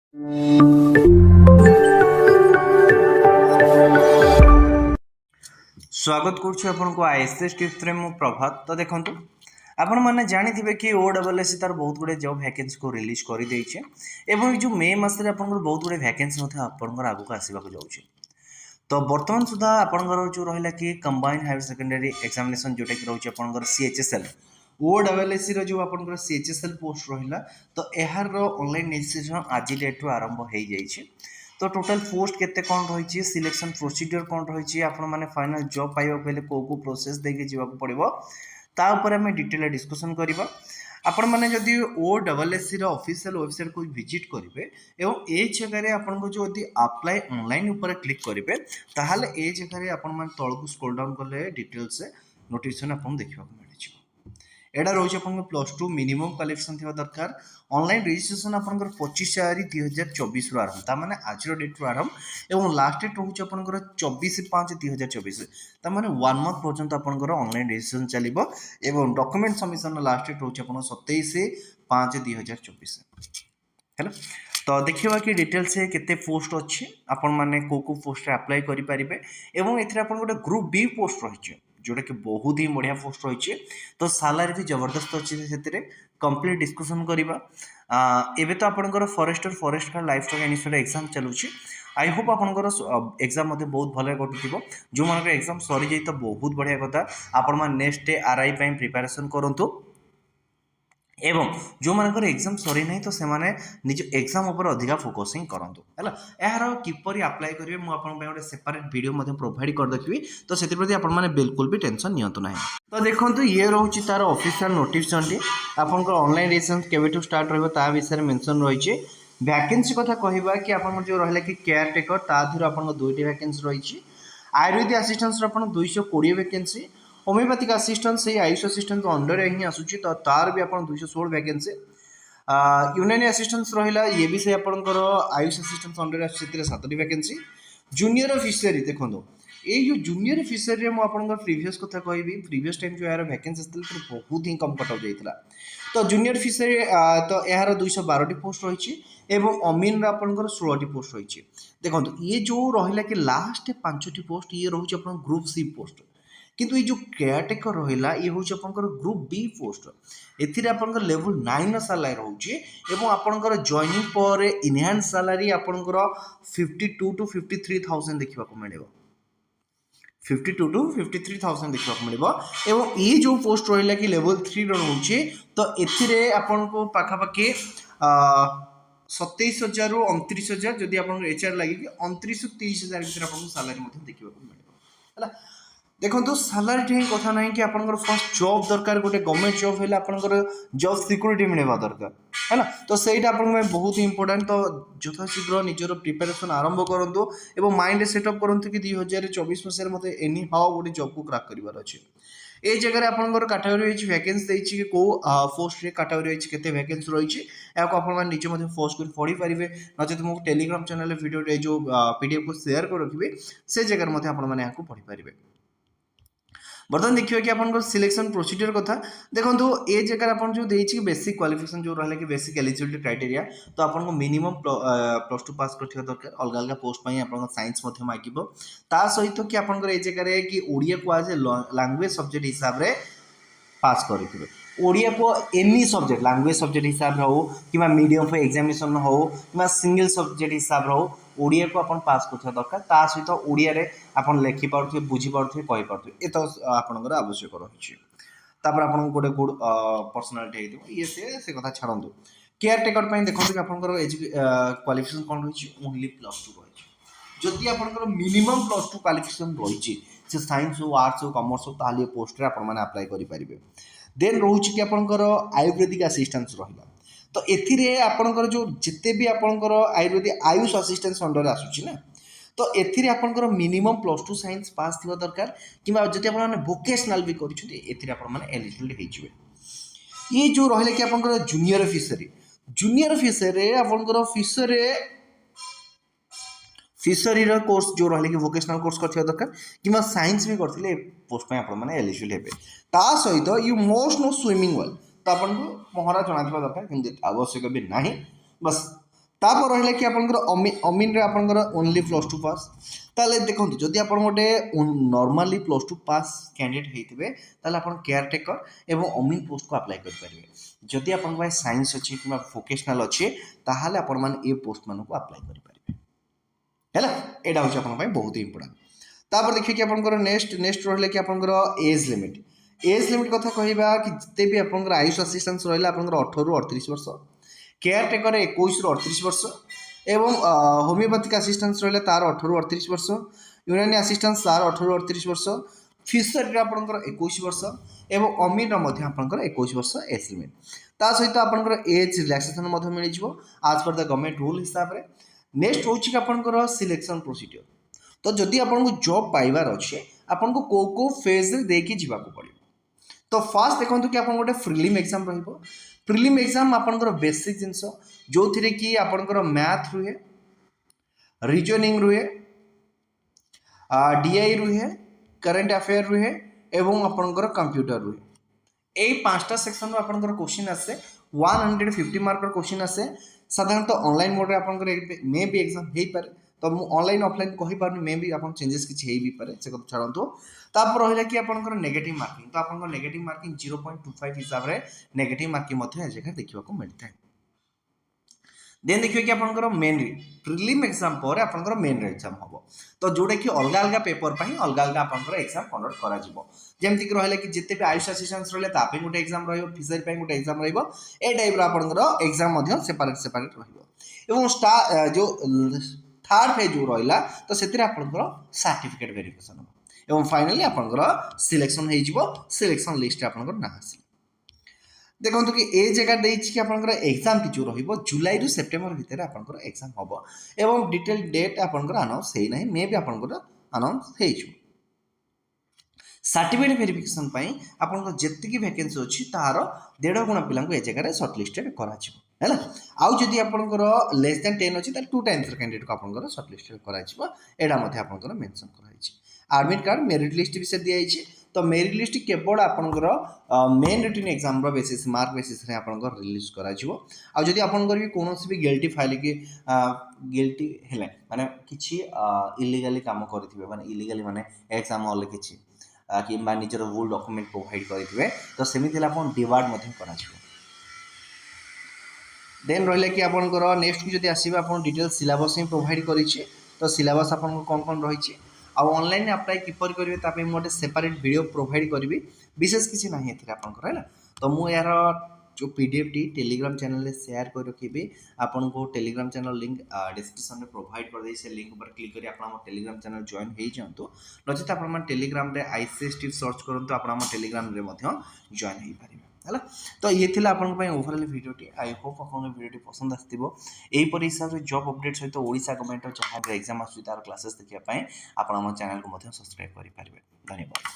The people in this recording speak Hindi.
स्वागत करुँ आईएसएस टिप्स रे मु प्रभात। तो देखो आपण मैंने जानी कि OSS तार बहुत गुड़े जॉब वैकेंसी को रिलीज कर देइछे एवं जो मे मासरे आपनकर बहुत गुड़े वैकेंसी आपनकर आगु आसवाक जाउछे। तो बर्तमान सुधा आपनकर जो रहिला कि कंबाइंड हायर सेकेंडरी एग्जामिनेशन जोटा कि रोचे आपनकर CHSL OSS रो जो आपनकर CHSL पोस्ट रहिला तो एहार ऑनलाइन रजिस्ट्रेशन आज डेट रो आरंभ हो जाइछे। तो टोटल पोस्ट केते कौन रही सिलेक्शन प्रोसीजर कौन रही आपण मैंने फाइनल जॉब पाइबा पहले को प्रोसेस देके जीवाक पड़िबो ता ऊपर हमें डिटेल डिस्कशन करबा। आपण मैंने जदि OSS ऑफिशियल वेबसाइट को विजिट करेंगे एवं ए जगह आपको जो अप्लाई ऑनलाइन ऊपर क्लिक करेंगे ताहले ए जगह आपण मैंने तलक स्क्रॉल डाउन कले डिटेल से नोटिफिकेशन आपन देखा मिले। एटा रोज अपन +2 मिनिमम क्वालिफिकेशन थिबा दरकार। ऑनलाइन रजिस्ट्रेशन आपनकर 25 जनवरी 2024 रु आरंभ ता माने आज रो डेट रु आरंभ एवं लास्ट डेट रोज आपनकर 24/5/2024 ता माने 1 मंथ पर्यंत आपनकर ऑनलाइन रजिस्ट्रेशन चलिबो एवं डॉक्यूमेंट सबमिशन लास्ट डेट रोज आपन 27/5/2024 हेलो। तो देखिबा कि डिटेल से केते पोस्ट अछि आपण माने को पोस्ट रे अप्लाई करि परिबे एवं एथरे आपण गोटे ग्रुप बी पोस्ट रहिछ जोटा कि बहुत ही बढ़िया पोस्ट रही। तो सालारी भी जबरदस्त अच्छे से कंप्लीट डिस्कसन करवा। एबे तो आपनकर forest guard livestock institute exam चलुची। आई होप आपनकर एग्जाम बहुत भले कटुथिबो। जो मानकर एग्जाम सरी जाई तो बहुत बढ़िया कथा आपण मान नेक्स्ट डे आरआई पई प्रिपरेशन करंतु एवं जो मानकर एग्जाम सरी नहीं तो सेमाने निज एग्जाम ऊपर अधिका फोकसिंग करंतु हैला। यार किपरि अप्लाई करिवे मु आपन पे गोटे सेपरेट वीडियो मध्ये प्रोवाइड कर देखबी तो सेति प्रति आपन माने बिल्कुल भी टेंशन नियंतु नाही। तो देखंतु ये रहउची तार ऑफिशियल नोटिफिकेशन टी आपनकर ऑनलाइन रजिस्ट्रेशन केबेटू स्टार्ट रहबो ता विषय मेंशन रहिचे। वैकेंसी कथा कहबा कि आपन जो रहले कि केयर टेकर ता धुर आपन दुईटी वैकेंसी रहिची। आयुर्वेदिक असिस्टेंस आपन 220 वैकेंसी। होम्योपैथिक असिस्टेंट से आयुष असिस्टेंट अंडर ही आसूची तो तार भी आपन 216 वैकेंसी। यूनानी असिस्टेंस रहिला ये भी से आपनकर आयुष असिस्टेंट अंडर आसी 7टी वैकेंसी। जूनियर फिशरी देखो ये जो जूनियर फिशरी रे मु आपनकर प्रीवियस कथा कहबी प्रीवियस टाइम जो यार वैकेंसी आस्थिल बहुत ही कम कट ऑफ जाइतला। तो जूनियर फिशरी तो यार 212टी पोस्ट रही एवं अमीन आपनकर 16टी पोस्ट रही। देखो ये जो रहिला कि लास्ट 5टी पोस्ट ये रहउची आपन ग्रुप सी पोस्ट किंतु ये जो केयरटेकर रहिला ये हूँ आपनकर ग्रुप बी पोस्ट एथिरे आपनकर लेवल 9 सैलरी रहउची एवं आपनकर जॉइनिंग पर इनहांस सैलरी आपनकर 52 to 53,000 देखिबा को मिलेबो। 52 to 53,000 देखिबा को मिलेबो एवं ये जो पोस्ट रहिला कि लेवल 3 रहउची तो एथिरे आपनको पाखा पाखी 27,000 रु 29,000 जदि आपन एचआर लागि कि 29 से 30,000 भीतर आपन सैलरी मध्ये देखिबा को मिलेबो हला। देखो तो सैलरी ठी कथा नहीं कि आपनकर फर्स्ट जॉब दरकार गोटे गवर्नमेंट जॉब हेले आपनकर जॉब सिक्योरिटी मिलेबा दरकार है ना। तो सेटा आपन में बहुत ही इंपोर्टेंट। तो यथाशीघ्र निजर प्रिपरेशन आरंभ करंतु एवं माइंड सेटअप करंतु कि 2024 मसिया मते एनी हाउ गोटे जॉब को क्रैक करिवार अछि। ए जगह आपनकर कैटेगरी अछि वैकेंसी दैछि कि को पोस्ट रे कैटेगरी अछि केते वैकेंसी रहिछि याको आपन मान नीचे मध्ये फोर्स कर पढि परिबे नचेत मो टेलीग्राम चैनल वीडियो रे जो पीडीएफ को शेयर कर रखिबे से जगह मध्ये आपन माने याको पढि परिबे। बर्तमान देखिए कि आपन सिलेक्शन प्रोसीजर कथा देखो ए जगह आप जो देछि बेसिक क्वालिफिकेशन जो रहले कि बेसिक एलिजिबिलिटी क्राइटेरिया तो आपन को मिनिमम +2 पास करथिबा दरकार। अलग अलग पोस्ट पई आपन साइंस मध्ये मागिबो ता सहित कि आपन ए जगह रे कि ओडिया को आज लैंग्वेज सब्जेक्ट हिसाब रे पास करथिबे। ओडिया को एनी सब्जेक्ट लैंग्वेज सब्जेक्ट हिसाब हो कि मीडियम फॉर एग्जामिनेशन हो कि सिंगल सब्जेक्ट हिसाब हो ओडिया को अपन पास करथिबा दरकार। ता सहित ओडिया रे अपन लिखि पारथिबे बुझी पारथिबे कहि पारथिबे ए तो आपनकर आवश्यक रहिछि। तापर आपन गोटे गुड पर्सनालिटी हेदिबो ये से कथा छाड़ंतु। केयर टेकर पई देखो कि आपनकर क्वालिफिकेशन कोन रहिछि ओनली +2 रहिछि। जदि आपनकर मिनिमम +2 क्वालिफिकेशन रहिछि से साइंस हो आर्ट्स हो कॉमर्स हो ताले पोस्ट रे आपन माने अप्लाई करि परिबे। देन रहुछि कि आपनकर आयुर्वेदिक असिस्टेंस रहिला तो एथिरे आपनकर जो जिते भी आपनकर आयुर्वेदिक आयुष असिस्टेंस अंडर आसुछि ना तो एथिरे आपनकर मिनिमम +2 साइंस पास थिबा दरकार किबा जति आपन माने वोकेशनल भी करिछथि एथिरे आपन माने एलिजिबल हेजिबे। ये जो रहले कि आपनकर जूनियर फिशरी आपनकर फिशरी रो कोर्स जो रहले कि वोकेशनल कोर्स करथिबा दरकार किबा साइंस भी करथिले पोस्ट में आपन माने एलिजिबल हेबे। ता सहित you must know swimming well तो आपन को पहरा जणाथिबा दरकार हिंदी आवश्यक भी नाही बस तापर रहा कि आपंकर अमीन रे आपंकर ओनली +2 पास ताले देखो जदि आप गोटे नॉर्मली +2 पास कैंडिडेट होते ताले आप केयरटेकर एवं अमीन पोस्ट को अप्लाई करेंगे जदि आप साइंस अच्छी कि वोकेशनल अच्छे ताहले आपण मैंने ये पोस्ट मान को अप्लाई करेंगे है यहाँ हूँ बहुत ही इंपोर्टेंट तापर देखिए कि आपंकर नेक्स्ट रहा कि आपंकर एज लिमिट कथा कहवा कि जिते भी आपंकर आयुष असिस्टेंस रहा आपंकर 18 ରୁ 38 वर्ष केयरटेकर 21 ରୁ 38 वर्ष एवं होमियोपैथिक असिस्टेंस रहा तार 18 ରୁ 38 वर्ष यूनानी असिस्टेंस तार 18 ରୁ 38 वर्ष फिशरी आपंकर 21 वर्ष एवं अमीन आपंकर 21 वर्ष एज लिमिट ता सहित आपंकर एज रिलैक्सेशन मिल जाए आज पर द गवर्नमेंट रूल हिसाब से नेक्स्ट हूँ कि आपंकर सिलेक्शन प्रोसीजर तो जदि आपको जॉब पाइबार अच्छे आपको को फेज देकी जावाक पड़ो तो फास्ट देखो कि आप गोटे प्रिलिम एग्जाम प्रिलिम एग्जाम आपंकर बेसिक जिनस जो थी कि आपंकर मैथ रुहे रीजनिंग रुहे डीआई रुहे करंट अफेयर रुहे एवं आपंकर कंप्यूटर रुहे यही 5टा सेक्शन आपंकर क्वेश्चन आसे 150 मार्कर क्वेश्चन आसे साधारणतः ऑनलाइन मोड आपंकर मे भी एग्जाम हो पारे तो मुझे ऑनलाइन ऑफलाइन कही पार्टी मे भी आप चेंजेस किसी भी पारे से कथा छाड़ू तापर रहा कि आपंकर नेगेटिव मार्किंग तो आप नेगेटिव मार्किंग 0.25 हिसाब से नेगेटिव मार्किंग जगह देखा मिलता है देन देखिए कि आपंकर मेन प्रिलिम एग्जाम पर आपंकर मेन एग्जाम हम तो जोटा कि अलग अलग पेपर पर अलग अलग आपंकर एग्जाम कंडक्ट करमती रहा कि जिते भी आयुष असिस्टेंस रहा गोटे एग्जाम फिशरी गोटे एग्जाम रे टाइप आपंकर एग्जाम सेपारेट सेपारेट रहा जो थर्ड फेज जो रहा तो से सर्टिफिकेट वेरिफिकेशन एवं फाइनली आपंकर सिलेक्शन सिलेक्शन लिस्ट आपंकर ना आसिल देखो कि ये जगह कि आपंकर एग्जाम जो रुलाई रु सेप्टेम्बर भितर आपंकर एग्जाम हम एवं डिटेल डेट आपंकर अनाउंस होना मे भी आपंकर अनाउंस हो सर्टिफिकेट वेरिफिकेशन आपंकर जितकी वैकेंसी अच्छी तार 1.5 गुणा पिला ए जगह सर्टलिस्टेड है आउ जदि आपंकर लेस देन 10 अच्छी 2 टाइम्स कैंडिडेट को आपंकर सर्टलिस्टेड कर मेंशन कर एडमिट कार्ड मेरिट लिस्ट विषय दिखाई तो मेरिट लिस्ट केवल आपंकर main written exam basis mark basis आपंकर रिलीज कर जदि आपंकर भी कौन भी गिल्टी फाइल कि गिल्टी है माने किछि इलीगली काम करेंगे माने इलीगली माने एग्जाम हॉल किछि कि निजर भूल डॉक्यूमेंट प्रोवाइड करेंगे तो सेमिति आपन डिवार्ड कर देन रहा कि आपंकर नेक्स्ट की जब आसवे आप डिटेल सिलेबस ही प्रोवाइड करेंगे तो सिलेबस आपन कौन कौन रही ऑनलाइन अप्लाई किपर करेंगे गोटे सेपरेट वीडियो प्रोवाइड करी विशेष किसी ना आपंकर है तो मुझे यार जो पीडीएफ टी टेलीग्राम चैनल में शेयर कर रखी आपन को टेलीग्राम चैनल लिंक डिस्क्रिप्शन में प्रोवाइड कर से लिंक पर क्लिक करी आप टेलीग्राम चैनल जॉइन हो जातु नचेत आप टेलीग्राम रे आईसीएस टिप्स सर्च करूँ आप टेलीग्राम रे जॉइन हो पारे है तो ये थी आपंपाई ओवरऑल वीडियोटी आई होप आप वीडियोटी पसंद आसपर हिसाब से जॉब अपडेट सहित ओडिशा गवर्नमेंट जहाँ भी एग्जाम आसूँ तार क्लासेस देखापी आप चैनल को सब्सक्राइब करेंगे धन्यवाद।